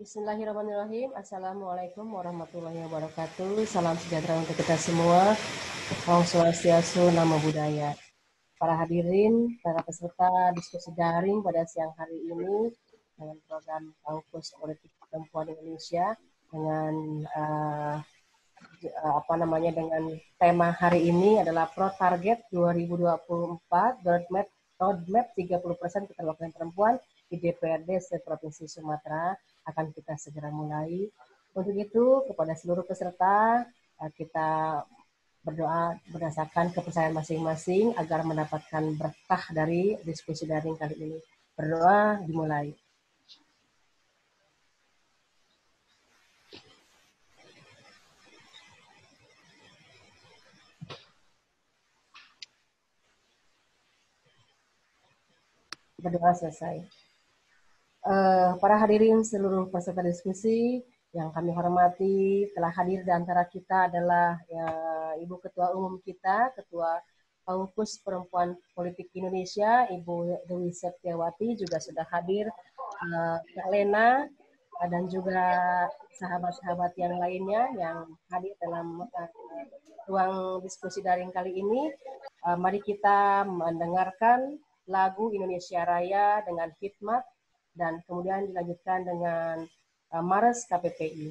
Bismillahirrahmanirrahim. Assalamualaikum warahmatullahi wabarakatuh. Salam sejahtera untuk kita semua. Om Swastiastu, Namo Buddhaya. Para hadirin, para peserta diskusi daring pada siang hari ini dengan program Kaukus Politik Perempuan Indonesia dengan dengan tema hari ini adalah Pro Target 2024 Roadmap 30% keterwakilan perempuan di DPRD se-Provinsi Sumatera akan kita segera mulai. Untuk itu, kepada seluruh peserta, kita berdoa berdasarkan kepercayaan masing-masing agar mendapatkan berkah dari diskusi daring kali ini. Berdoa dimulai. Berdoa selesai. Para hadirin seluruh peserta diskusi yang kami hormati, telah hadir di antara kita adalah Ibu Ketua Umum kita, Ketua Kaukus Perempuan Politik Indonesia, Ibu Dewi Septiawati juga sudah hadir, Kak Lena, dan juga sahabat-sahabat yang lainnya yang hadir dalam ruang diskusi daring kali ini. Mari kita mendengarkan lagu Indonesia Raya dengan hikmat dan kemudian dilanjutkan dengan Mars KPPI.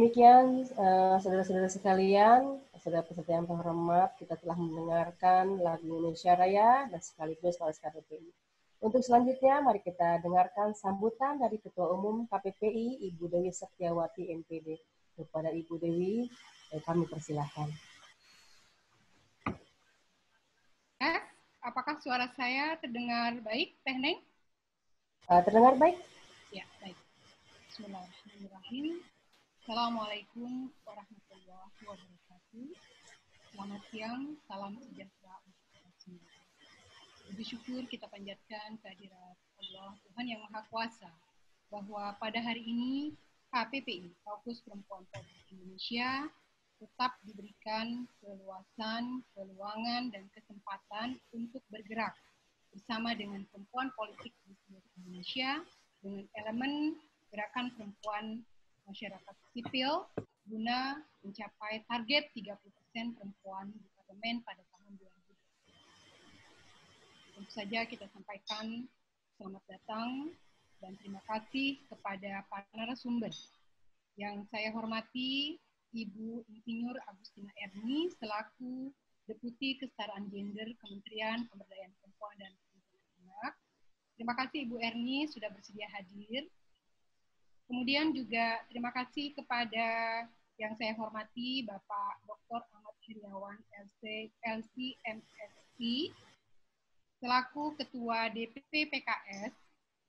demikian, saudara-saudara sekalian, saudara peserta yang terhormat, kita telah mendengarkan lagu Indonesia Raya dan sekaligus oleh KPPI. Untuk selanjutnya, mari kita dengarkan sambutan dari Ketua Umum KPPI, Ibu Dewi Setiawati MPD. Kepada Ibu Dewi, kami persilahkan. Apakah suara saya terdengar baik, Teh Neng? Terdengar baik? Ya, baik. Bismillahirrahmanirrahim. Assalamualaikum warahmatullahi wabarakatuh. Selamat siang, salam sejahtera untuk kita semua. Puji syukur kita panjatkan kehadirat Allah, Tuhan Yang Maha Kuasa, bahwa pada hari ini KPPI, Kaukus Perempuan Politik Indonesia, tetap diberikan keluasan, peluangan, dan kesempatan untuk bergerak bersama dengan perempuan politik di seluruh Indonesia, dengan elemen gerakan perempuan masyarakat sipil, guna mencapai target 30% perempuan di parlemen pada tahun 2020. Tentu saja kita sampaikan selamat datang dan terima kasih kepada para narasumber. Yang saya hormati Ibu Insinyur Agustina Erni selaku Deputi Kesetaraan Gender Kementerian Pemberdayaan Perempuan dan Perlindungan Anak. Terima kasih Ibu Erni sudah bersedia hadir. Kemudian juga terima kasih kepada yang saya hormati Bapak Dr. Ahmad Heriawan LC MSI selaku Ketua DPP PKS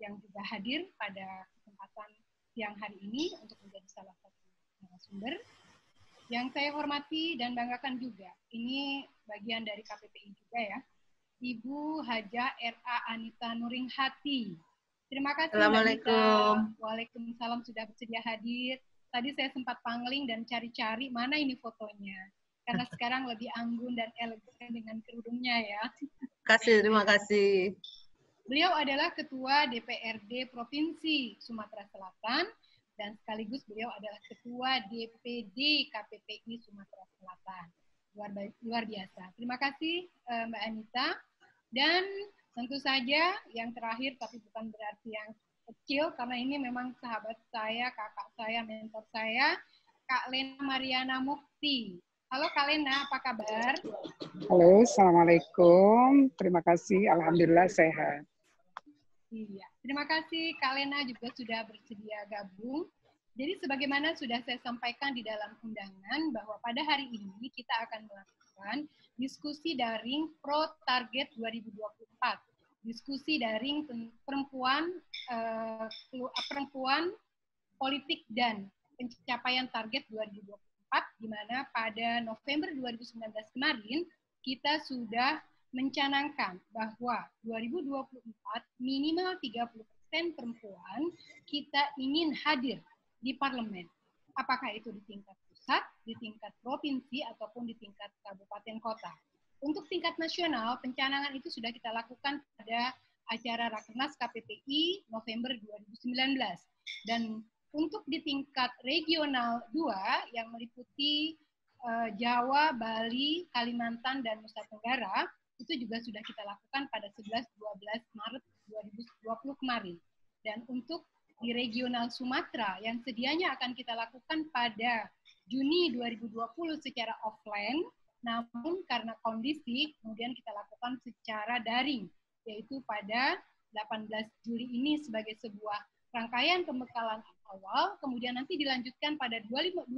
yang juga hadir pada kesempatan siang hari ini untuk menjadi salah satu narasumber. Yang saya hormati dan banggakan juga, ini bagian dari KPPI juga ya, Ibu Haja R.A. Anita Nuringhati. Terima kasih Assalamualaikum. Waalaikumsalam sudah bersedia hadir. Tadi saya sempat pangling dan cari-cari mana ini fotonya. Karena sekarang lebih anggun dan elegan dengan kerudungnya ya. Terima kasih. Beliau adalah Ketua DPRD Provinsi Sumatera Selatan dan sekaligus beliau adalah Ketua DPD KPPI Sumatera Selatan. Luar biasa. Terima kasih Mbak Anita. Dan tentu saja yang terakhir tapi bukan berarti yang kecil karena ini memang sahabat saya, kakak saya, mentor saya, Kak Lena Mariana Mukti. Halo Kak Lena, apa kabar? Halo, Assalamualaikum. Terima kasih, Alhamdulillah sehat. Iya, terima kasih Kak Lena juga sudah bersedia gabung. Jadi sebagaimana sudah saya sampaikan di dalam undangan bahwa pada hari ini kita akan melakukan diskusi daring Pro Target 2024. Diskusi daring perempuan politik dan pencapaian target 2024 di mana pada November 2019 kemarin kita sudah mencanangkan bahwa 2024 minimal 30% perempuan kita ingin hadir di parlemen. Apakah itu di tingkat pusat, di tingkat provinsi, ataupun di tingkat kabupaten kota. Untuk tingkat nasional, pencanangan itu sudah kita lakukan pada acara Rakernas KPPI November 2019. Dan untuk di tingkat regional 2 yang meliputi Jawa, Bali, Kalimantan, dan Nusa Tenggara, itu juga sudah kita lakukan pada 11-12 Maret 2020 kemarin. Dan untuk di regional Sumatera yang sedianya akan kita lakukan pada Juni 2020 secara offline, namun karena kondisi kemudian kita lakukan secara daring, yaitu pada 18 Juli ini sebagai sebuah rangkaian pembekalan awal, kemudian nanti dilanjutkan pada 25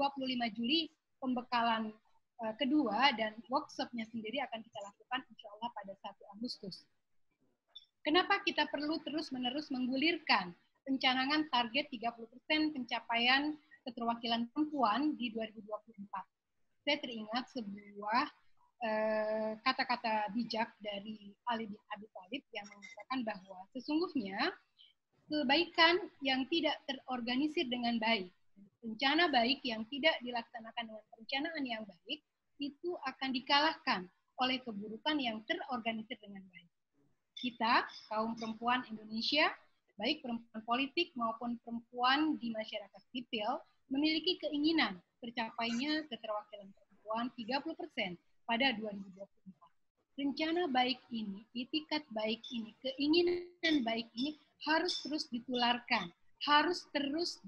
Juli pembekalan kedua dan workshopnya sendiri akan kita lakukan insya Allah pada 1 Agustus. Kenapa kita perlu terus-menerus menggulirkan pencanangan target 30% pencapaian keterwakilan perempuan di 2024? Saya teringat sebuah kata-kata bijak dari Ali bin Abi Thalib yang mengatakan bahwa sesungguhnya kebaikan yang tidak terorganisir dengan baik, rencana baik yang tidak dilaksanakan dengan perencanaan yang baik, itu akan dikalahkan oleh keburukan yang terorganisir dengan baik. Kita, kaum perempuan Indonesia, baik perempuan politik maupun perempuan di masyarakat sipil, memiliki keinginan tercapainya keterwakilan perempuan 30% pada 2024. Rencana baik ini, itikat baik ini, keinginan baik ini harus terus ditularkan, harus terus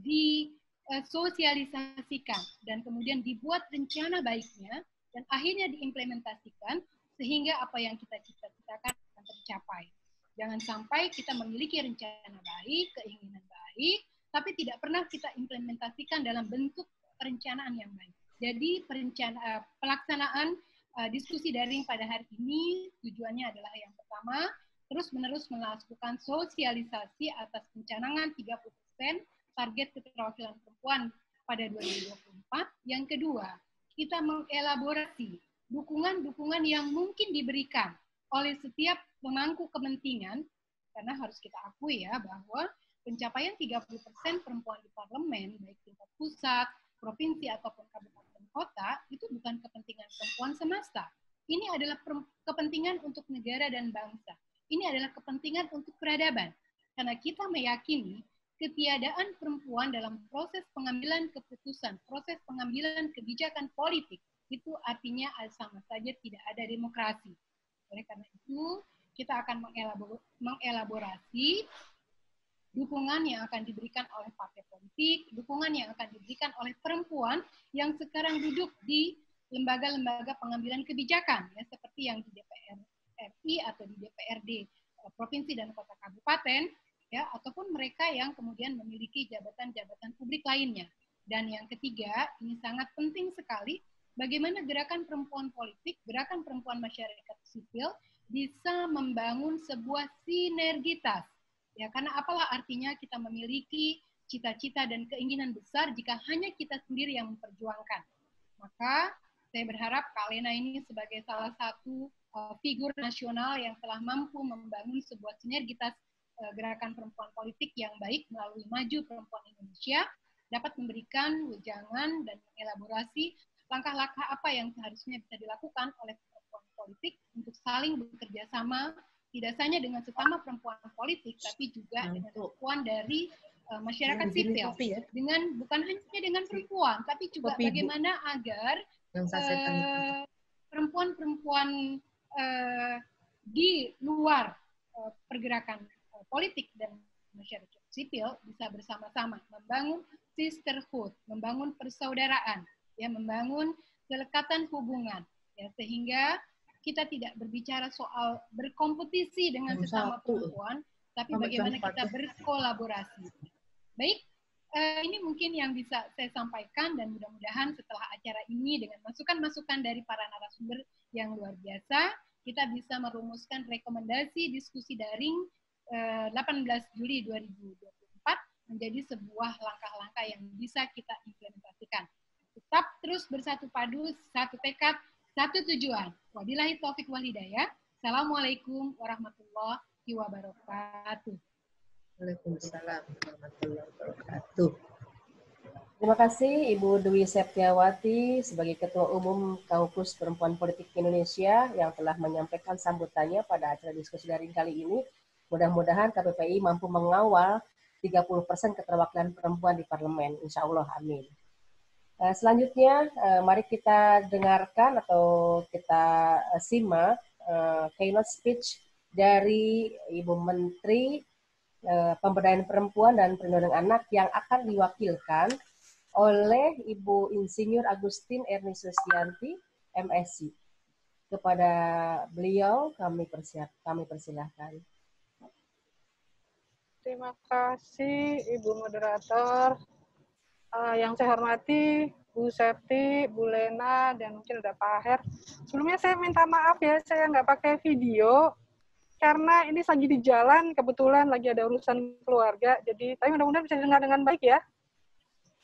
sosialisasikan dan kemudian dibuat rencana baiknya dan akhirnya diimplementasikan sehingga apa yang kita cita-citakan akan tercapai. Jangan sampai kita memiliki rencana baik, keinginan baik, tapi tidak pernah kita implementasikan dalam bentuk perencanaan yang baik. Jadi pelaksanaan diskusi daring pada hari ini tujuannya adalah yang pertama, terus-menerus melakukan sosialisasi atas pencanangan 30% target keterwakilan perempuan pada 2024. Yang kedua, kita mengelaborasi dukungan-dukungan yang mungkin diberikan oleh setiap pemangku kepentingan, karena harus kita akui ya bahwa pencapaian 30% perempuan di parlemen, baik tingkat pusat, provinsi, ataupun kabupaten kota, itu bukan kepentingan perempuan semata. Ini adalah kepentingan untuk negara dan bangsa. Ini adalah kepentingan untuk peradaban. Karena kita meyakini ketiadaan perempuan dalam proses pengambilan keputusan, proses pengambilan kebijakan politik, itu artinya sama saja tidak ada demokrasi. Oleh karena itu, kita akan mengelaborasi dukungan yang akan diberikan oleh partai politik, dukungan yang akan diberikan oleh perempuan yang sekarang duduk di lembaga-lembaga pengambilan kebijakan, ya, seperti yang di DPR RI atau di DPRD provinsi dan kota kabupaten, ya, ataupun mereka yang kemudian memiliki jabatan-jabatan publik lainnya. Dan yang ketiga, ini sangat penting sekali, bagaimana gerakan perempuan politik, gerakan perempuan masyarakat sipil bisa membangun sebuah sinergitas. Ya, karena apalah artinya kita memiliki cita-cita dan keinginan besar jika hanya kita sendiri yang memperjuangkan. Maka saya berharap Kak Lena ini sebagai salah satu figur nasional yang telah mampu membangun sebuah sinergitas gerakan perempuan politik yang baik melalui Maju Perempuan Indonesia, dapat memberikan wejangan dan mengelaborasi langkah-langkah apa yang seharusnya bisa dilakukan oleh perempuan politik untuk saling bekerja sama, tidak hanya dengan sesama perempuan politik, tapi juga dengan perempuan dari masyarakat sipil, dengan bukan hanya dengan perempuan, tapi juga bagaimana agar perempuan-perempuan di luar pergerakan politik dan masyarakat sipil bisa bersama-sama membangun sisterhood, membangun persaudaraan, ya, membangun kelekatan hubungan, ya, sehingga kita tidak berbicara soal berkompetisi dengan sesama perempuan, tapi bagaimana kita berkolaborasi. Baik, ini mungkin yang bisa saya sampaikan, dan mudah-mudahan setelah acara ini dengan masukan-masukan dari para narasumber yang luar biasa, kita bisa merumuskan rekomendasi diskusi daring 18 Juli 2024 menjadi sebuah langkah-langkah yang bisa kita implementasikan. Tetap terus bersatu padu, satu tekad, satu tujuan. Wabillahi taufiq wal hidayah. Assalamualaikum warahmatullahi wabarakatuh. Waalaikumsalam warahmatullahi wabarakatuh. Terima kasih Ibu Dwi Septiawati sebagai Ketua Umum Kaukus Perempuan Politik Indonesia yang telah menyampaikan sambutannya pada acara diskusi daring kali ini. Mudah-mudahan KPPI mampu mengawal 30% keterwakilan perempuan di parlemen. Insya Allah, amin. Selanjutnya, mari kita dengarkan atau kita simak keynote speech dari Ibu Menteri Pemberdayaan Perempuan dan Perlindungan Anak yang akan diwakilkan oleh Ibu Insinyur Agustin Erni Susianti, MSc. Kepada beliau kami persilahkan. Terima kasih Ibu Moderator. Yang saya hormati Bu Septi, Bu Lena, dan mungkin ada Pak Aher. Sebelumnya saya minta maaf ya, saya nggak pakai video karena ini lagi di jalan, kebetulan lagi ada urusan keluarga. Jadi, tapi mudah-mudahan bisa didengar dengan baik ya.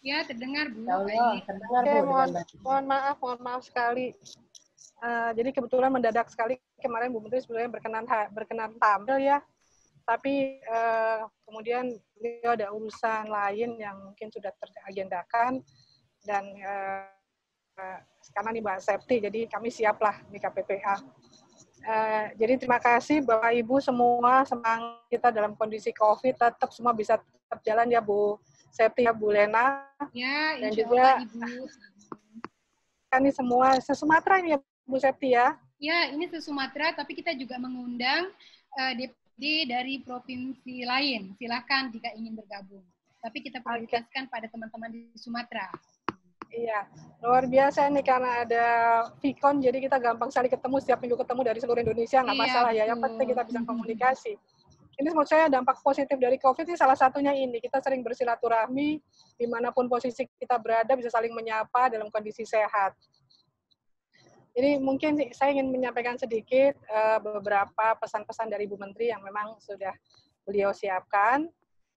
Ya, terdengar Bu. Terdengar, Oke, Bu. mohon maaf sekali. Jadi kebetulan mendadak sekali kemarin Bu Menteri sebenarnya berkenan tampil ya. Tapi kemudian beliau ada urusan lain yang mungkin sudah teragendakan, dan sekarang nih Mbak Septi, jadi kami siaplah di KPPA. Jadi terima kasih Bapak Ibu semua, semangat kita dalam kondisi COVID tetap semua bisa tetap jalan ya Bu Septi, ya Bu Lena. Ya, dan insya juga Allah, Ibu. Kami semua se-Sumatera ini ya Bu Septi ya. Ya, ini se-Sumatera, tapi kita juga mengundang DPD dari provinsi lain. Silakan jika ingin bergabung. tapi kita prioritaskan pada teman-teman di Sumatera. Iya, luar biasa nih karena ada Vicon, jadi kita gampang sekali ketemu, setiap minggu ketemu dari seluruh Indonesia, nggak masalah ya, yang penting kita bisa komunikasi. Ini menurut saya dampak positif dari COVID ini salah satunya ini, kita sering bersilaturahmi, dimanapun posisi kita berada bisa saling menyapa dalam kondisi sehat. Jadi mungkin saya ingin menyampaikan sedikit beberapa pesan-pesan dari Bu Menteri yang memang sudah beliau siapkan.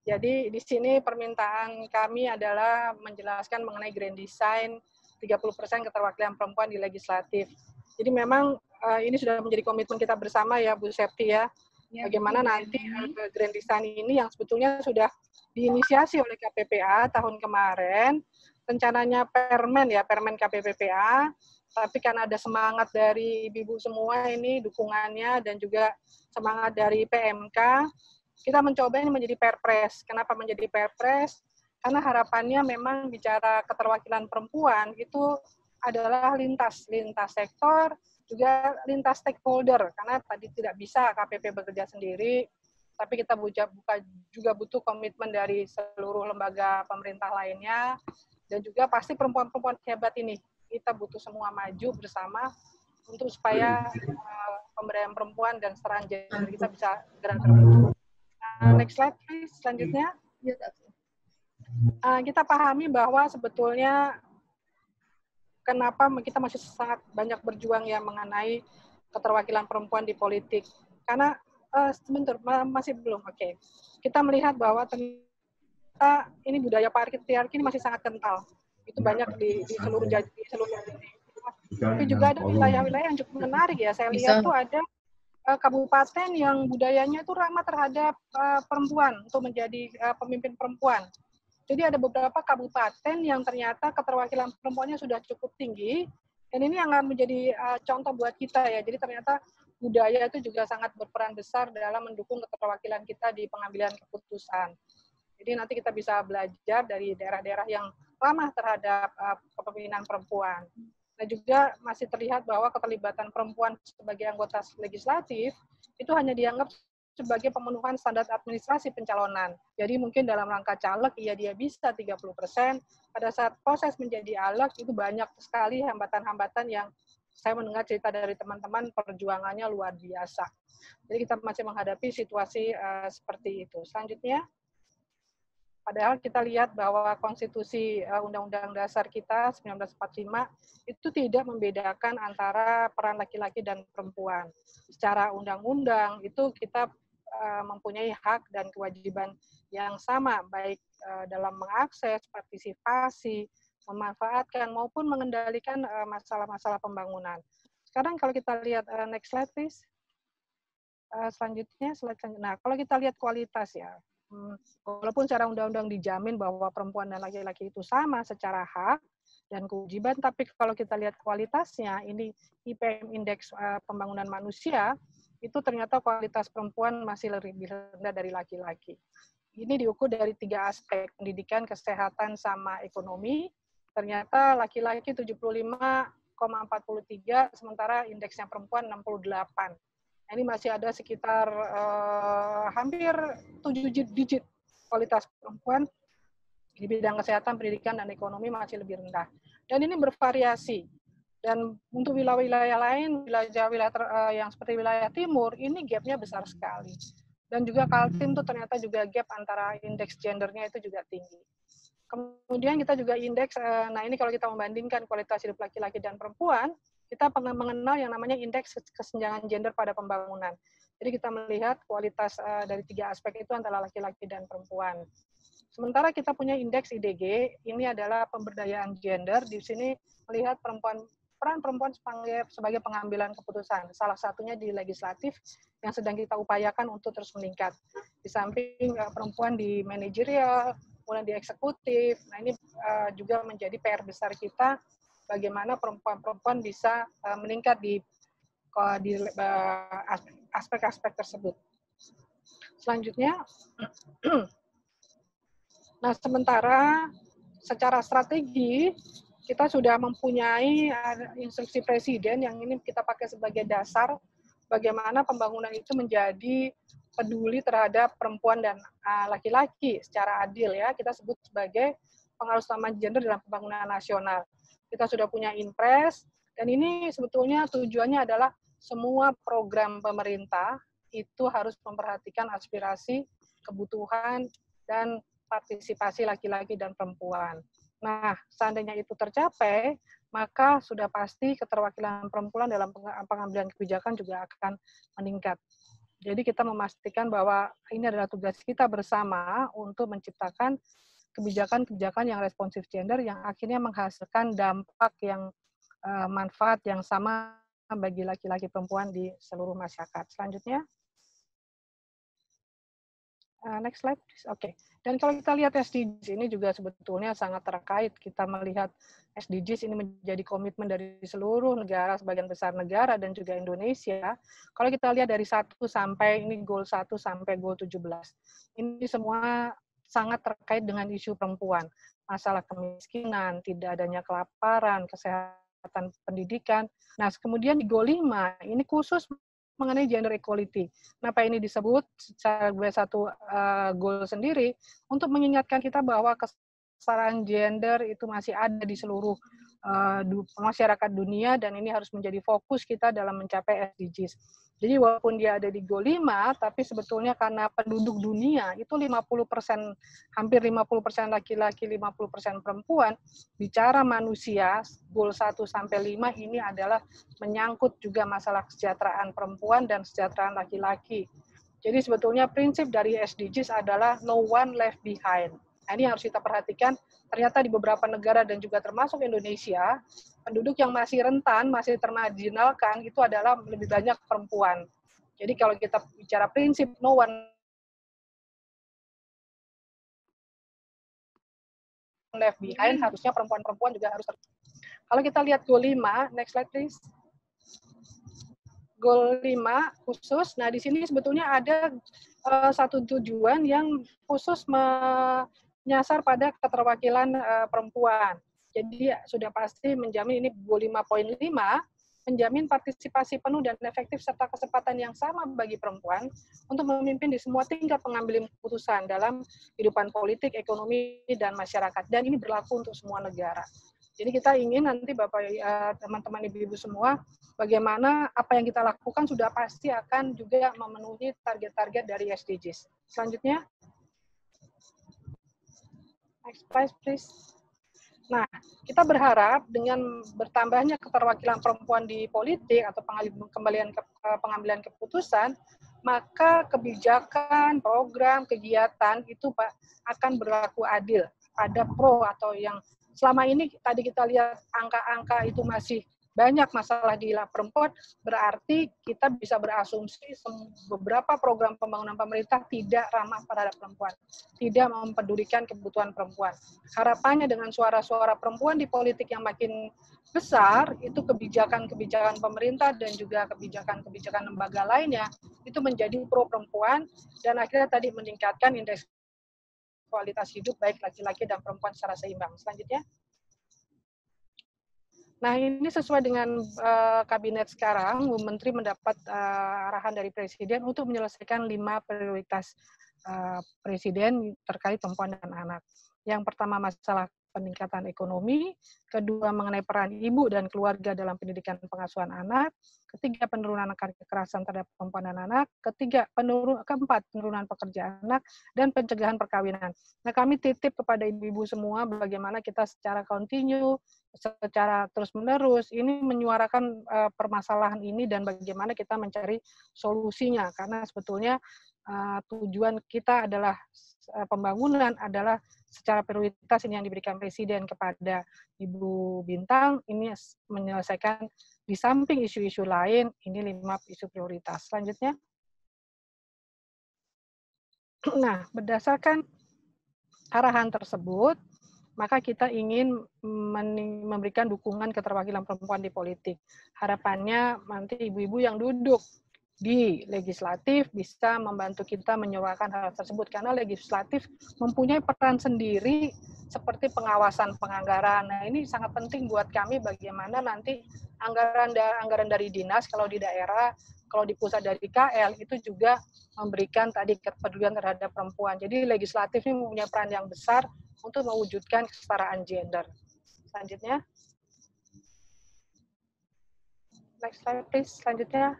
Jadi di sini permintaan kami adalah menjelaskan mengenai grand design 30% keterwakilan perempuan di legislatif. Jadi memang ini sudah menjadi komitmen kita bersama ya Bu Septi ya. Bagaimana nanti grand design ini yang sebetulnya sudah diinisiasi oleh KPPA tahun kemarin. Rencananya Permen KPPA, tapi karena ada semangat dari ibu-ibu semua ini dukungannya dan juga semangat dari PMK, kita mencoba ini menjadi Perpres. Kenapa menjadi Perpres? Karena harapannya memang bicara keterwakilan perempuan itu adalah lintas sektor, juga lintas stakeholder. Karena tadi tidak bisa KPP bekerja sendiri, tapi kita juga butuh komitmen dari seluruh lembaga pemerintah lainnya, dan juga pasti perempuan-perempuan hebat ini kita butuh semua maju bersama untuk supaya pemberdayaan perempuan dan kesetaraan gender kita bisa segera terwujud. Next slide please, selanjutnya. Kita pahami bahwa sebetulnya kenapa kita masih sangat banyak berjuang ya mengenai keterwakilan perempuan di politik. Karena sebentar, masih belum, oke. Kita melihat bahwa ternyata ini budaya patriarki ini masih sangat kental. Itu banyak di seluruh dunia. Tapi juga ada wilayah-wilayah yang cukup menarik ya. Saya lihat tuh ada kabupaten yang budayanya itu ramah terhadap perempuan untuk menjadi pemimpin perempuan. Jadi ada beberapa kabupaten yang ternyata keterwakilan perempuannya sudah cukup tinggi, dan ini yang akan menjadi contoh buat kita ya. Jadi ternyata budaya itu juga sangat berperan besar dalam mendukung keterwakilan kita di pengambilan keputusan. Jadi nanti kita bisa belajar dari daerah-daerah yang ramah terhadap kepemimpinan perempuan. Nah juga masih terlihat bahwa keterlibatan perempuan sebagai anggota legislatif itu hanya dianggap sebagai pemenuhan standar administrasi pencalonan. Jadi mungkin dalam rangka caleg, iya dia bisa 30%. Pada saat proses menjadi aleg, itu banyak sekali hambatan-hambatan yang saya mendengar cerita dari teman-teman, perjuangannya luar biasa. Jadi kita masih menghadapi situasi seperti itu. Selanjutnya, padahal kita lihat bahwa konstitusi Undang-Undang Dasar kita 1945 itu tidak membedakan antara peran laki-laki dan perempuan. Secara undang-undang itu kita mempunyai hak dan kewajiban yang sama, baik dalam mengakses, partisipasi, memanfaatkan maupun mengendalikan masalah-masalah pembangunan. Sekarang kalau kita lihat next slide please. Selanjutnya slide selanjutnya. Nah, kalau kita lihat kualitas ya. Walaupun secara undang-undang dijamin bahwa perempuan dan laki-laki itu sama secara hak dan kewajiban, tapi kalau kita lihat kualitasnya, ini IPM Indeks Pembangunan Manusia, itu ternyata kualitas perempuan masih lebih rendah dari laki-laki. Ini diukur dari 3 aspek, pendidikan, kesehatan, sama ekonomi. Ternyata laki-laki 75,43, sementara indeksnya perempuan 68. Ini masih ada sekitar hampir 7 digit kualitas perempuan di bidang kesehatan, pendidikan, dan ekonomi masih lebih rendah. Dan ini bervariasi. Dan untuk wilayah-wilayah lain, wilayah yang seperti wilayah timur, ini gap-nya besar sekali. Dan juga Kaltim itu ternyata juga gap antara indeks gendernya itu juga tinggi. Kemudian kita juga indeks, nah ini kalau kita membandingkan kualitas hidup laki-laki dan perempuan, kita pernah mengenal yang namanya indeks kesenjangan gender pada pembangunan. Jadi kita melihat kualitas dari 3 aspek itu antara laki-laki dan perempuan. Sementara kita punya indeks IDG, ini adalah pemberdayaan gender. Di sini melihat peran perempuan sebagai pengambilan keputusan. Salah satunya di legislatif yang sedang kita upayakan untuk terus meningkat. Di samping perempuan di manajerial, kemudian di eksekutif. Nah ini juga menjadi PR besar kita, bagaimana perempuan-perempuan bisa meningkat di aspek-aspek tersebut. Selanjutnya, nah sementara secara strategi kita sudah mempunyai instruksi presiden yang ini kita pakai sebagai dasar bagaimana pembangunan itu menjadi peduli terhadap perempuan dan laki-laki secara adil ya. Kita sebut sebagai pengaruh utama gender dalam pembangunan nasional. Kita sudah punya Inpres, dan ini sebetulnya tujuannya adalah semua program pemerintah itu harus memperhatikan aspirasi, kebutuhan, dan partisipasi laki-laki dan perempuan. Nah, seandainya itu tercapai, maka sudah pasti keterwakilan perempuan dalam pengambilan kebijakan juga akan meningkat. Jadi kita memastikan bahwa ini adalah tugas kita bersama untuk menciptakan kebijakan-kebijakan yang responsif gender yang akhirnya menghasilkan dampak yang manfaat yang sama bagi laki-laki perempuan di seluruh masyarakat. Selanjutnya. Next slide, please. Oke. Dan kalau kita lihat SDGs ini juga sebetulnya sangat terkait. Kita melihat SDGs ini menjadi komitmen dari seluruh negara, sebagian besar negara, dan juga Indonesia. Kalau kita lihat dari 1 sampai, ini goal 1 sampai goal 17. Ini semua sangat terkait dengan isu perempuan. Masalah kemiskinan, tidak adanya kelaparan, kesehatan pendidikan. Nah, kemudian di goal 5, ini khusus mengenai gender equality. Kenapa ini disebut sebagai satu goal sendiri? Untuk mengingatkan kita bahwa kesetaraan gender itu masih ada di seluruh masyarakat dunia, dan ini harus menjadi fokus kita dalam mencapai SDGs. Jadi walaupun dia ada di goal 5, tapi sebetulnya karena penduduk dunia itu 50%, hampir 50% laki-laki, 50% perempuan, bicara manusia, goal 1 sampai 5 ini adalah menyangkut juga masalah kesejahteraan perempuan dan kesejahteraan laki-laki. Jadi sebetulnya prinsip dari SDGs adalah no one left behind. Nah, ini harus kita perhatikan, ternyata di beberapa negara dan juga termasuk Indonesia, penduduk yang masih rentan, masih termarginalkan, itu adalah lebih banyak perempuan. Jadi kalau kita bicara prinsip no one left behind, harusnya perempuan-perempuan juga harus Kalau kita lihat goal 5, next slide please. Goal 5 khusus, nah di sini sebetulnya ada satu tujuan yang khusus menyasar pada keterwakilan perempuan. Jadi sudah pasti menjamin, ini goal 5.5, menjamin partisipasi penuh dan efektif serta kesempatan yang sama bagi perempuan untuk memimpin di semua tingkat pengambilan keputusan dalam kehidupan politik, ekonomi, dan masyarakat. Dan ini berlaku untuk semua negara. Jadi kita ingin nanti Bapak, teman-teman Ibu-Ibu semua, bagaimana apa yang kita lakukan sudah pasti akan juga memenuhi target-target dari SDGs. Selanjutnya. Next slide, please. Nah, kita berharap dengan bertambahnya keterwakilan perempuan di politik atau pengambilan keputusan, maka kebijakan, program, kegiatan itu akan berlaku adil. Ada pro atau yang selama ini tadi kita lihat angka-angka itu masih banyak masalah di perempuan, berarti kita bisa berasumsi beberapa program pembangunan pemerintah tidak ramah terhadap perempuan, tidak mempedulikan kebutuhan perempuan. Harapannya dengan suara-suara perempuan di politik yang makin besar, itu kebijakan-kebijakan pemerintah dan juga kebijakan-kebijakan lembaga lainnya, itu menjadi pro perempuan, dan akhirnya tadi meningkatkan indeks kualitas hidup baik laki-laki dan perempuan secara seimbang. Selanjutnya. Nah, ini sesuai dengan kabinet sekarang, Bu Menteri mendapat arahan dari Presiden untuk menyelesaikan 5 prioritas Presiden terkait perempuan dan anak. Yang pertama masalah peningkatan ekonomi, kedua mengenai peran ibu dan keluarga dalam pendidikan pengasuhan anak, ketiga penurunan angka kekerasan terhadap perempuan dan anak, keempat penurunan pekerjaan anak, dan pencegahan perkawinan. Nah, kami titip kepada ibu-ibu semua bagaimana kita secara kontinu, secara terus-menerus ini menyuarakan permasalahan ini dan bagaimana kita mencari solusinya, karena sebetulnya tujuan kita adalah pembangunan adalah secara prioritas ini yang diberikan Presiden kepada Ibu Bintang, ini menyelesaikan di samping isu-isu lain, ini 5 isu prioritas. Selanjutnya. Nah, berdasarkan arahan tersebut, maka kita ingin memberikan dukungan keterwakilan perempuan di politik. Harapannya nanti ibu-ibu yang duduk di legislatif bisa membantu kita menyuarakan hal tersebut, karena legislatif mempunyai peran sendiri seperti pengawasan penganggaran. Nah, ini sangat penting buat kami bagaimana nanti anggaran dari dinas kalau di daerah kalau di pusat dari KL itu juga memberikan tadi kepedulian terhadap perempuan. Jadi legislatif ini mempunyai peran yang besar untuk mewujudkan kesetaraan gender. Selanjutnya. Next slide please, selanjutnya.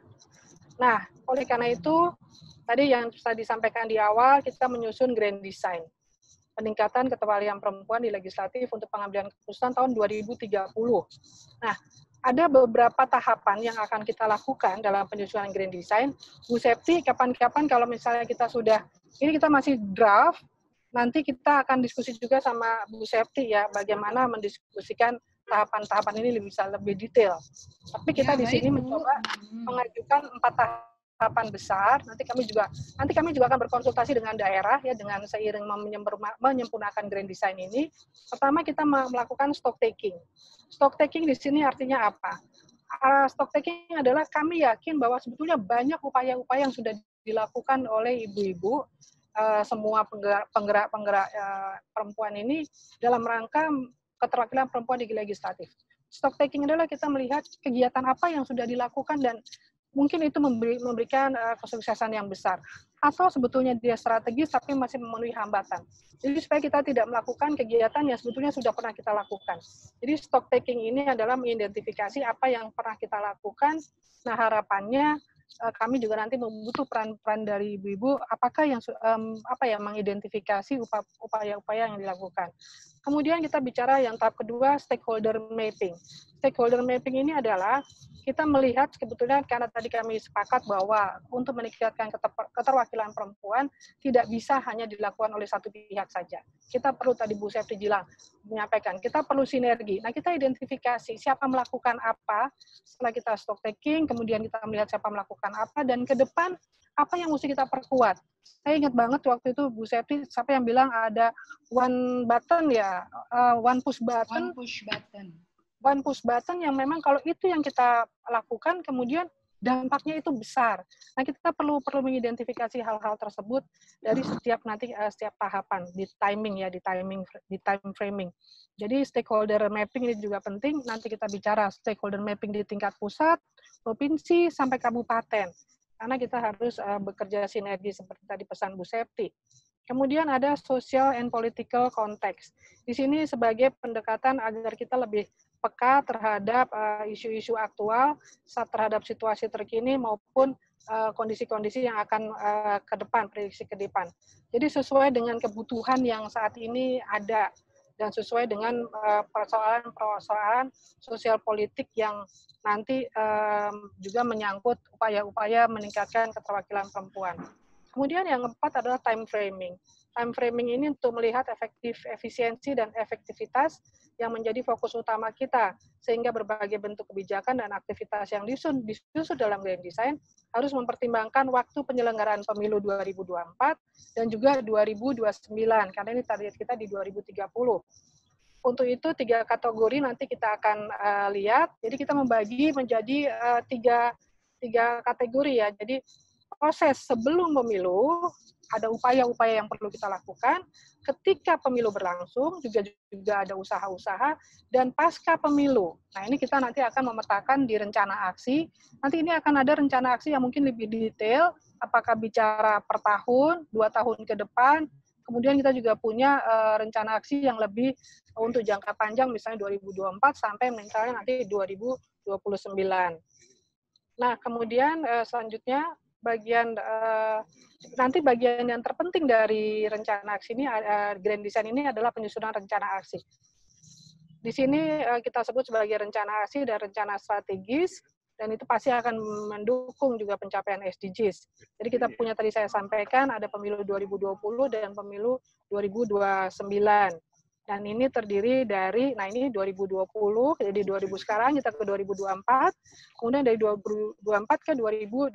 Nah, oleh karena itu, tadi yang sudah disampaikan di awal, kita menyusun grand design. Peningkatan keterwakilan perempuan di legislatif untuk pengambilan keputusan tahun 2030. Nah, ada beberapa tahapan yang akan kita lakukan dalam penyusunan grand design. Bu Septi, kapan-kapan kalau misalnya kita sudah, ini kita masih draft, nanti kita akan diskusi juga sama Bu Septi ya, bagaimana mendiskusikan tahapan-tahapan ini bisa lebih detail. Tapi kita di sini mencoba mengajukan 4 tahapan besar. Nanti kami juga akan berkonsultasi dengan daerah ya, dengan seiring menyempurnakan grand design ini. Pertama kita melakukan stock taking. Stock taking di sini artinya apa? Stock taking adalah kami yakin bahwa sebetulnya banyak upaya-upaya yang sudah dilakukan oleh ibu-ibu, semua penggerak perempuan ini dalam rangka keterwakilan perempuan di legislatif. Stock taking adalah kita melihat kegiatan apa yang sudah dilakukan dan mungkin itu memberikan kesuksesan yang besar. Atau sebetulnya dia strategis tapi masih memenuhi hambatan. Jadi supaya kita tidak melakukan kegiatan yang sebetulnya sudah pernah kita lakukan. Jadi stock taking ini adalah mengidentifikasi apa yang pernah kita lakukan. Nah harapannya kami juga nanti membutuh peran-peran dari ibu-ibu apakah yang mengidentifikasi upaya-upaya yang dilakukan. Kemudian kita bicara yang tahap kedua, stakeholder mapping. Stakeholder mapping ini adalah kita melihat sebetulnya karena tadi kami sepakat bahwa untuk meningkatkan keterwakilan perempuan tidak bisa hanya dilakukan oleh satu pihak saja. Kita perlu tadi Bu Septi menyampaikan, kita perlu sinergi. Nah kita identifikasi siapa melakukan apa setelah kita stock taking, kemudian kita melihat siapa melakukan apa, dan ke depan apa yang mesti kita perkuat. Saya ingat banget waktu itu Bu Septi, siapa yang bilang ada one button ya, one push button. One push button yang memang kalau itu yang kita lakukan, kemudian dampaknya itu besar. Nah kita perlu mengidentifikasi hal-hal tersebut dari setiap tahapan di timing ya, di time framing. Jadi stakeholder mapping ini juga penting. Nanti kita bicara stakeholder mapping di tingkat pusat, provinsi sampai kabupaten. Karena kita harus bekerja sinergi seperti tadi pesan Bu Septi. Kemudian ada social and political context. Di sini sebagai pendekatan agar kita lebih peka terhadap isu-isu aktual, terhadap situasi terkini maupun kondisi-kondisi yang akan ke depan, prediksi ke depan. Jadi sesuai dengan kebutuhan yang saat ini ada dan sesuai dengan persoalan sosial politik yang nanti juga menyangkut upaya-upaya meningkatkan keterwakilan perempuan. Kemudian yang keempat adalah time framing. Time framing ini untuk melihat efisiensi dan efektivitas yang menjadi fokus utama kita, sehingga berbagai bentuk kebijakan dan aktivitas yang disusun dalam grand design harus mempertimbangkan waktu penyelenggaraan pemilu 2024 dan juga 2029, karena ini target kita di 2030. Untuk itu 3 kategori nanti kita akan lihat. Jadi kita membagi menjadi 3 kategori ya. Jadi proses sebelum pemilu ada upaya-upaya yang perlu kita lakukan, ketika pemilu berlangsung juga ada usaha-usaha, dan pasca pemilu. Nah ini kita nanti akan memetakan di rencana aksi. Nanti ini akan ada rencana aksi yang mungkin lebih detail, apakah bicara per tahun, 2 tahun ke depan. Kemudian kita juga punya rencana aksi yang lebih untuk jangka panjang, misalnya 2024 sampai misalnya nanti 2029. Nah kemudian selanjutnya nanti bagian yang terpenting dari rencana aksi ini, grand design ini adalah penyusunan rencana aksi. Di sini kita sebut sebagai rencana aksi dan rencana strategis, dan itu pasti akan mendukung juga pencapaian SDGs. Jadi kita punya tadi saya sampaikan ada pemilu 2020 dan pemilu 2029. Dan ini terdiri dari, nah ini 2020, jadi 2000 sekarang kita ke 2024, kemudian dari 2024 ke 2029.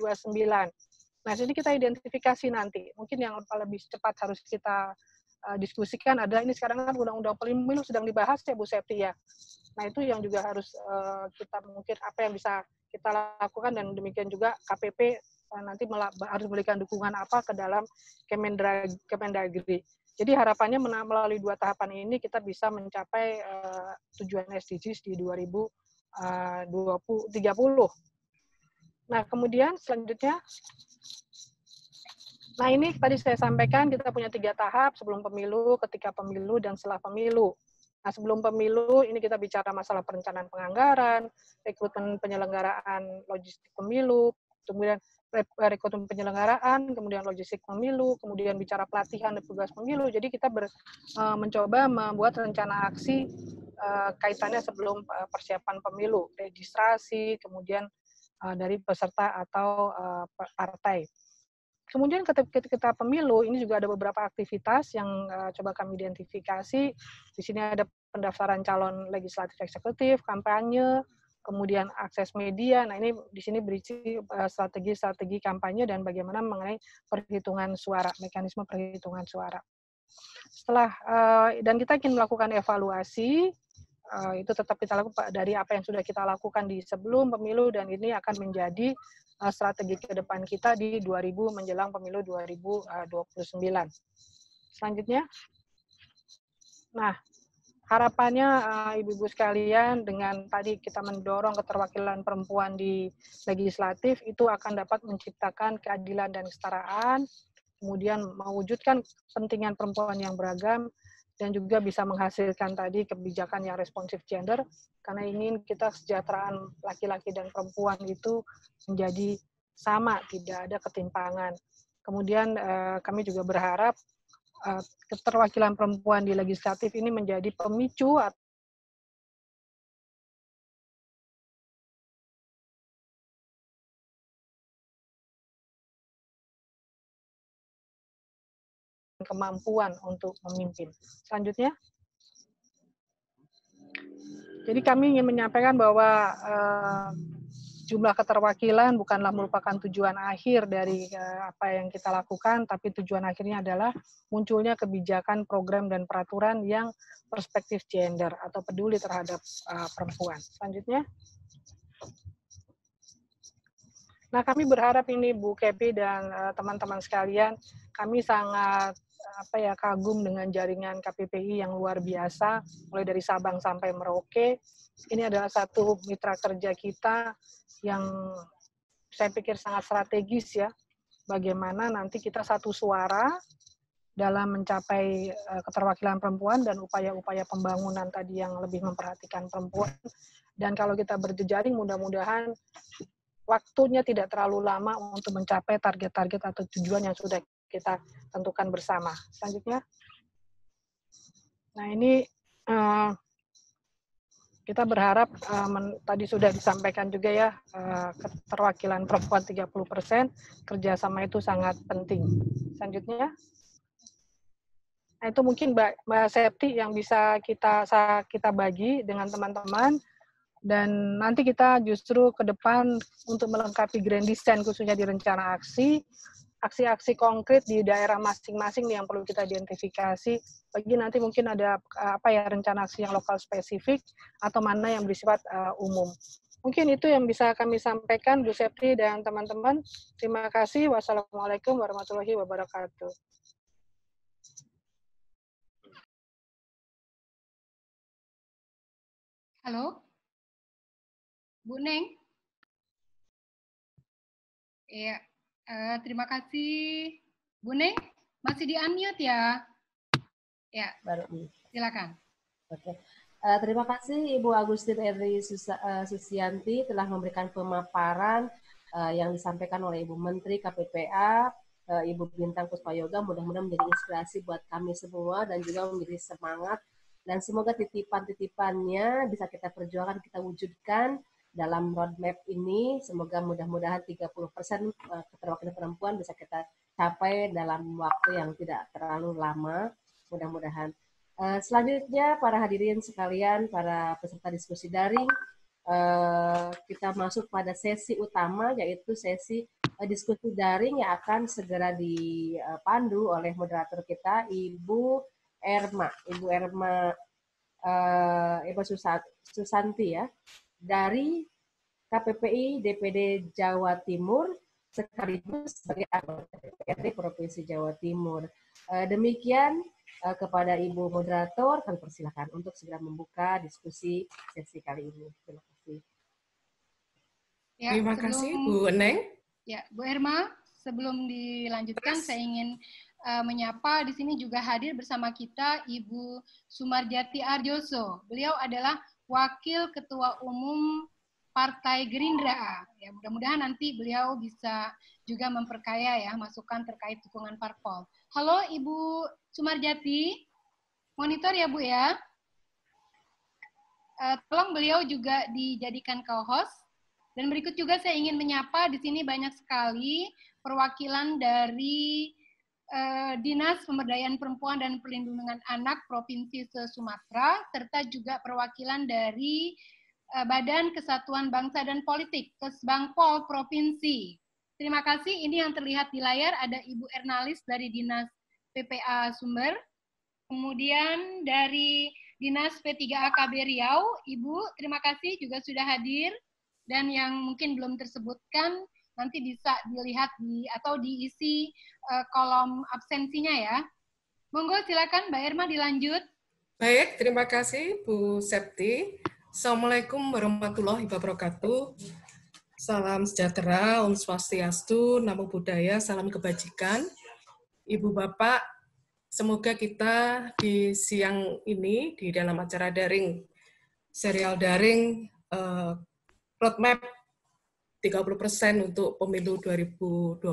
Nah, jadi kita identifikasi nanti. Mungkin yang lebih cepat harus kita diskusikan adalah ini sekarang kan undang-undang pemilu sedang dibahas ya Bu Septi ya. Nah, itu yang juga harus kita mungkin apa yang bisa kita lakukan, dan demikian juga KPP nanti harus memberikan dukungan apa ke dalam Kemendagri. Jadi harapannya melalui 2 tahapan ini kita bisa mencapai tujuan SDGs di 2030. Nah, kemudian selanjutnya, nah ini tadi saya sampaikan kita punya 3 tahap, sebelum pemilu, ketika pemilu, dan setelah pemilu. Nah, sebelum pemilu ini kita bicara masalah perencanaan penganggaran, rekrutmen penyelenggaraan logistik pemilu, kemudian rekrutmen penyelenggaraan, kemudian logistik pemilu, kemudian bicara pelatihan dan tugas pemilu. Jadi kita mencoba membuat rencana aksi kaitannya sebelum persiapan pemilu, registrasi, kemudian dari peserta atau partai. Kemudian ketika pemilu, ini juga ada beberapa aktivitas yang coba kami identifikasi. Di sini ada pendaftaran calon legislatif eksekutif, kampanye, kemudian akses media. Nah, ini di sini berisi strategi-strategi kampanye dan bagaimana mengenai perhitungan suara, mekanisme perhitungan suara. Setelah, dan kita ingin melakukan evaluasi, itu tetap kita lakukan dari apa yang sudah kita lakukan di sebelum pemilu, dan ini akan menjadi strategi ke depan kita di 2000 menjelang pemilu 2029. Selanjutnya, nah harapannya ibu-ibu sekalian dengan tadi kita mendorong keterwakilan perempuan di legislatif itu akan dapat menciptakan keadilan dan kesetaraan, kemudian mewujudkan kepentingan perempuan yang beragam, dan juga bisa menghasilkan tadi kebijakan yang responsif gender, karena ingin kita kesejahteraan laki-laki dan perempuan itu menjadi sama, tidak ada ketimpangan. Kemudian kami juga berharap keterwakilan perempuan di legislatif ini menjadi pemicu kemampuan untuk memimpin. Selanjutnya, jadi kami ingin menyampaikan bahwa jumlah keterwakilan bukanlah merupakan tujuan akhir dari apa yang kita lakukan, tapi tujuan akhirnya adalah munculnya kebijakan, program, dan peraturan yang perspektif gender atau peduli terhadap perempuan. Selanjutnya, nah kami berharap ini Bu Kepi dan teman-teman sekalian, kami sangat kagum dengan jaringan KPPI yang luar biasa, mulai dari Sabang sampai Merauke. Ini adalah satu mitra kerja kita yang saya pikir sangat strategis ya, bagaimana nanti kita satu suara dalam mencapai keterwakilan perempuan dan upaya-upaya pembangunan tadi yang lebih memperhatikan perempuan. Dan kalau kita berjejaring, mudah-mudahan waktunya tidak terlalu lama untuk mencapai target-target atau tujuan yang sudah kita tentukan bersama. Selanjutnya, nah ini kita berharap tadi sudah disampaikan juga ya, keterwakilan perempuan 30%, kerjasama itu sangat penting. Selanjutnya, nah itu mungkin Mbak Septi yang bisa kita bagi dengan teman-teman. Dan nanti kita justru ke depan untuk melengkapi grand design khususnya di rencana aksi-aksi konkret di daerah masing-masing yang perlu kita identifikasi. Bagi nanti mungkin ada rencana aksi yang lokal spesifik atau mana yang bersifat umum. Mungkin itu yang bisa kami sampaikan Bu Septi dan teman-teman. Terima kasih. Wassalamualaikum warahmatullahi wabarakatuh. Halo? Bu Neng? Ya, terima kasih. Bu Neng, masih di-unmute ya? Ya, silakan. Oke. Terima kasih Ibu Agustin Eri Susianti telah memberikan pemaparan yang disampaikan oleh Ibu Menteri KPPA, Ibu Bintang Puspayoga. Mudah-mudahan menjadi inspirasi buat kami semua dan juga menjadi semangat. Dan semoga titipan-titipannya bisa kita perjuangkan, kita wujudkan dalam roadmap ini. Semoga mudah-mudahan 30% keterwakilan perempuan bisa kita capai dalam waktu yang tidak terlalu lama. Mudah-mudahan. Selanjutnya, para hadirin sekalian, para peserta diskusi daring, kita masuk pada sesi utama, yaitu sesi diskusi daring yang akan segera dipandu oleh moderator kita, Ibu Susanti ya, dari KPPI DPD Jawa Timur, sekaligus sebagai anggota DPRD Provinsi Jawa Timur. Demikian kepada Ibu Moderator, kami persilakan untuk segera membuka diskusi sesi kali ini. Terima kasih. Ya, Terima kasih Bu Neng. Ya, Bu Erma, sebelum dilanjutkan saya ingin menyapa di sini juga hadir bersama kita Ibu Sumarjati Arjoso. Beliau adalah Wakil Ketua Umum Partai Gerindra. Ya, mudah-mudahan nanti beliau bisa juga memperkaya ya masukan terkait dukungan parpol. Halo Ibu Sumarjati, monitor ya Bu ya. Tolong beliau juga dijadikan co-host. Dan berikut juga saya ingin menyapa di sini banyak sekali perwakilan dari Dinas Pemberdayaan Perempuan dan Perlindungan Anak Provinsi Sumatera, serta juga perwakilan dari Badan Kesatuan Bangsa dan Politik, Kesbangpol Provinsi. Terima kasih, ini yang terlihat di layar ada Ibu Ernalis dari Dinas PPA Sumber, kemudian dari Dinas P3AKB Riau, Ibu, terima kasih juga sudah hadir, dan yang mungkin belum tersebutkan, nanti bisa dilihat atau diisi kolom absensinya ya. Monggo silakan Mbak Erma dilanjut. Baik, terima kasih Bu Septi. Assalamualaikum warahmatullahi wabarakatuh. Salam sejahtera, Om Swastiastu, Namo Buddhaya, salam kebajikan. Ibu Bapak, semoga kita di siang ini di dalam acara daring, serial daring roadmap 30% untuk pemilu 2024,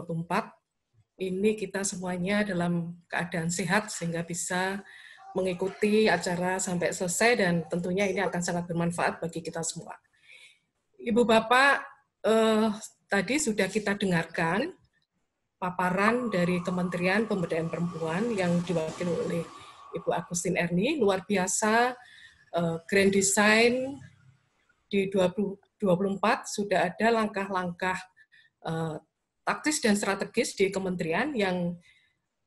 ini kita semuanya dalam keadaan sehat sehingga bisa mengikuti acara sampai selesai dan tentunya ini akan sangat bermanfaat bagi kita semua. Ibu Bapak, tadi sudah kita dengarkan paparan dari Kementerian Pemberdayaan Perempuan yang diwakili oleh Ibu Agustin Erni, luar biasa, grand design di 2024 sudah ada langkah-langkah taktis dan strategis di kementerian yang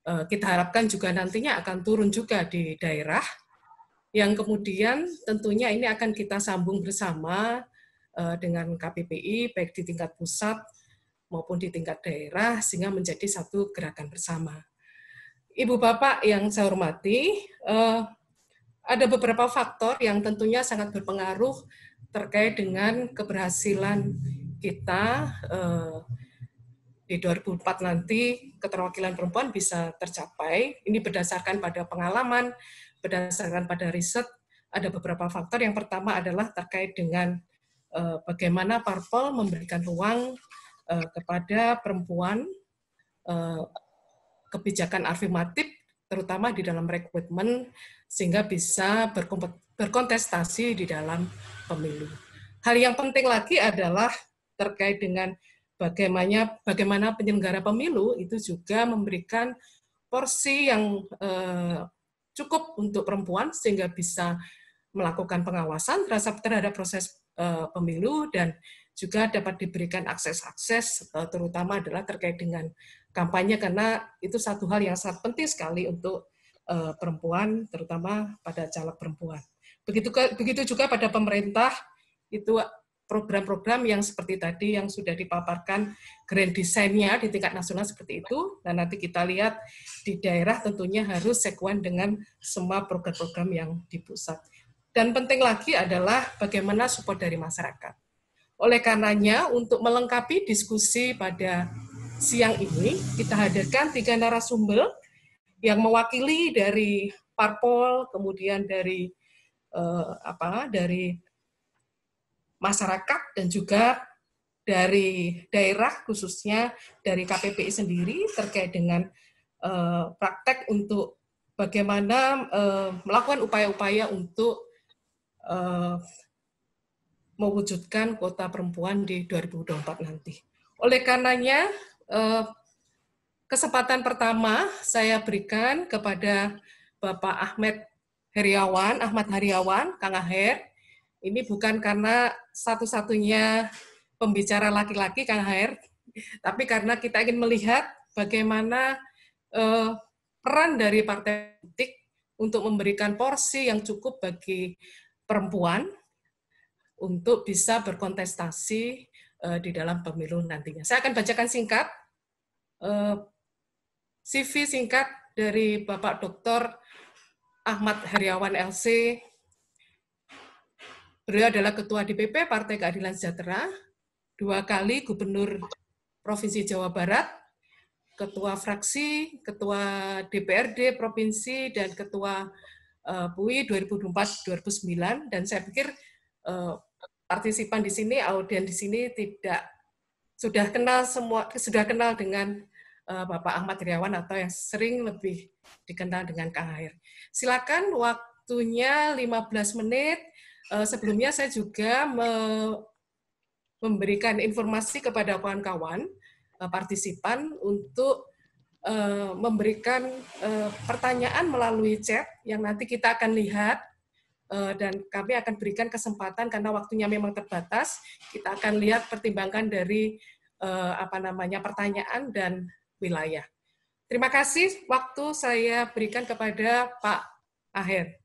kita harapkan juga nantinya akan turun juga di daerah, yang kemudian tentunya ini akan kita sambung bersama dengan KPPI, baik di tingkat pusat maupun di tingkat daerah, sehingga menjadi satu gerakan bersama. Ibu Bapak yang saya hormati, ada beberapa faktor yang tentunya sangat berpengaruh terkait dengan keberhasilan kita di 2004 nanti keterwakilan perempuan bisa tercapai. Ini berdasarkan pada pengalaman, berdasarkan pada riset, ada beberapa faktor. Yang pertama adalah terkait dengan bagaimana parpol memberikan ruang kepada perempuan, kebijakan afirmatif, terutama di dalam rekrutmen, sehingga bisa berkontestasi di dalam pemilu. Hal yang penting lagi adalah terkait dengan bagaimana penyelenggara pemilu itu juga memberikan porsi yang cukup untuk perempuan sehingga bisa melakukan pengawasan terhadap proses pemilu dan juga dapat diberikan akses-akses terutama adalah terkait dengan kampanye karena itu satu hal yang sangat penting sekali untuk perempuan terutama pada caleg perempuan. Begitu juga pada pemerintah itu program-program yang seperti tadi yang sudah dipaparkan grand design-nya di tingkat nasional seperti itu, dan nanti kita lihat di daerah tentunya harus sekuen dengan semua program-program yang di pusat. Dan penting lagi adalah bagaimana support dari masyarakat. Oleh karenanya, untuk melengkapi diskusi pada siang ini, kita hadirkan 3 narasumber yang mewakili dari parpol, kemudian dari masyarakat dan juga dari daerah, khususnya dari KPPI sendiri terkait dengan praktek untuk bagaimana melakukan upaya-upaya untuk mewujudkan kuota perempuan di 2024 nanti. Oleh karenanya, kesempatan pertama saya berikan kepada Bapak Ahmad Heriawan, Kang Aher. Ini bukan karena satu-satunya pembicara laki-laki, Kang Aher, tapi karena kita ingin melihat bagaimana peran dari partai politik untuk memberikan porsi yang cukup bagi perempuan untuk bisa berkontestasi di dalam pemilu nantinya. Saya akan bacakan singkat CV singkat dari Bapak Dr. Ahmad Heriawan LC. Beliau adalah Ketua DPP Partai Keadilan Sejahtera 2 kali Gubernur Provinsi Jawa Barat, Ketua Fraksi, Ketua DPRD Provinsi, dan Ketua PUI 2004-2009. Dan saya pikir partisipan di sini, audien di sini sudah kenal dengan Bapak Ahmad Heriawan atau yang sering lebih dikenal dengan Kang Aher. Silakan, waktunya 15 menit. Sebelumnya saya juga memberikan informasi kepada kawan-kawan partisipan untuk memberikan pertanyaan melalui chat yang nanti kita akan lihat, dan kami akan berikan kesempatan karena waktunya memang terbatas. Kita akan lihat pertimbangan dari pertanyaan dan wilayah. Terima kasih. Waktu saya berikan kepada Pak Aher.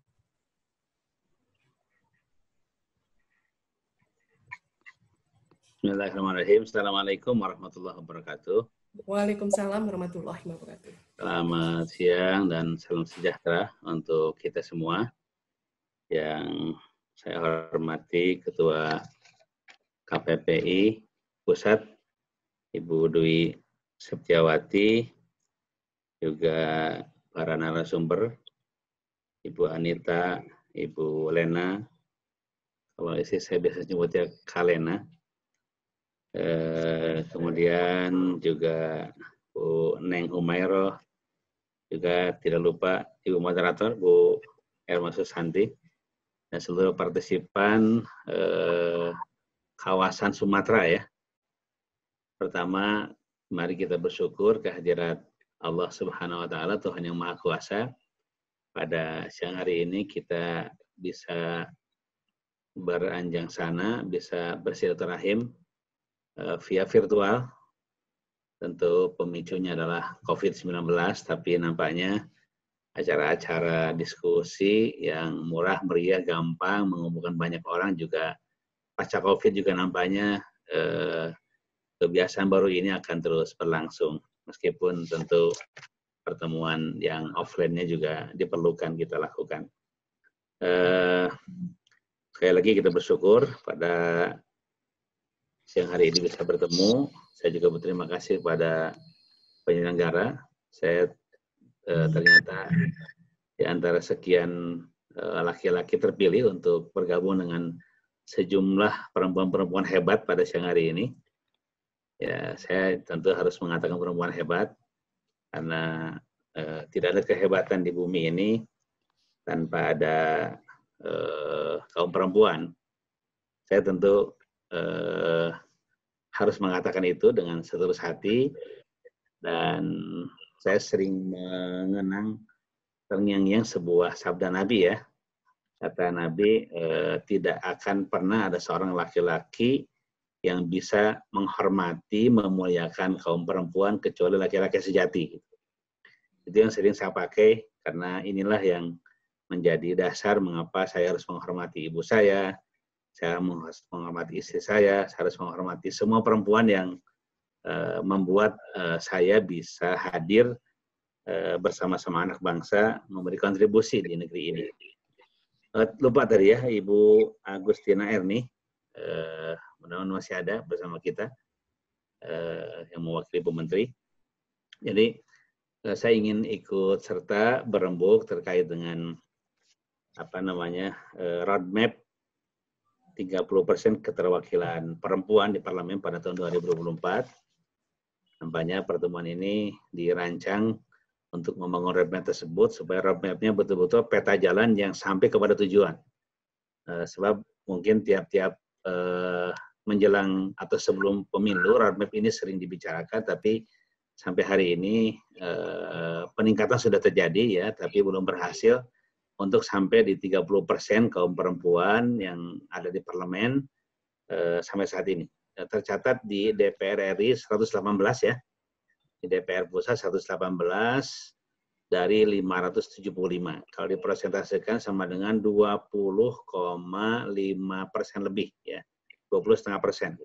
Bismillahirrahmanirrahim. Assalamualaikum warahmatullahi wabarakatuh. Waalaikumsalam warahmatullahi wabarakatuh. Selamat siang dan salam sejahtera untuk kita semua. Yang saya hormati Ketua KPPI Pusat, Ibu Dwi Septiawati, juga para narasumber, Ibu Anita, Ibu Lena, kalau istri saya biasa nyebutnya Kalena. Kemudian juga Bu Neng Humayroh, juga tidak lupa Ibu Moderator, Bu Erma Susanti, dan seluruh partisipan kawasan Sumatera ya. Pertama, mari kita bersyukur kehadirat Allah Subhanahu wa Ta'ala, Tuhan yang Maha Kuasa. Pada siang hari ini kita bisa beranjang sana, bisa bersilaturahim via virtual. Tentu pemicunya adalah COVID-19, tapi nampaknya acara-acara diskusi yang murah, meriah, gampang, mengumpulkan banyak orang juga pasca COVID juga nampaknya kebiasaan baru ini akan terus berlangsung. Meskipun tentu pertemuan yang offline-nya juga diperlukan kita lakukan. Sekali lagi kita bersyukur pada siang hari ini bisa bertemu. Saya juga berterima kasih kepada penyelenggara. Saya ternyata di antara sekian laki-laki terpilih untuk bergabung dengan sejumlah perempuan-perempuan hebat pada siang hari ini. Ya, saya tentu harus mengatakan perempuan hebat karena tidak ada kehebatan di bumi ini tanpa ada kaum perempuan. Saya tentu harus mengatakan itu dengan setulus hati, dan saya sering mengenang terngiang-ngiang sebuah sabda Nabi ya. Kata Nabi, tidak akan pernah ada seorang laki-laki yang bisa menghormati, memuliakan kaum perempuan kecuali laki-laki sejati. Itu yang sering saya pakai karena inilah yang menjadi dasar mengapa saya harus menghormati ibu saya harus menghormati istri saya harus menghormati semua perempuan yang membuat saya bisa hadir bersama-sama anak bangsa memberi kontribusi di negeri ini. Lupa tadi ya, Ibu Agustina Erni, mudah-mudahan masih ada bersama kita yang mewakili Bu Menteri. Jadi saya ingin ikut serta berembuk terkait dengan roadmap 30% keterwakilan perempuan di parlemen pada tahun 2024. Nampaknya pertemuan ini dirancang untuk membangun roadmap tersebut supaya roadmap-nya betul-betul peta jalan yang sampai kepada tujuan. Sebab mungkin tiap-tiap menjelang atau sebelum pemilu roadmap ini sering dibicarakan, tapi sampai hari ini peningkatan sudah terjadi ya, tapi belum berhasil untuk sampai di 30% kaum perempuan yang ada di parlemen sampai saat ini. Tercatat di DPR RI 118 ya, di DPR Pusat 118 dari 575. Kalau dipresentasikan sama dengan 20,5% lebih ya, 20,5%.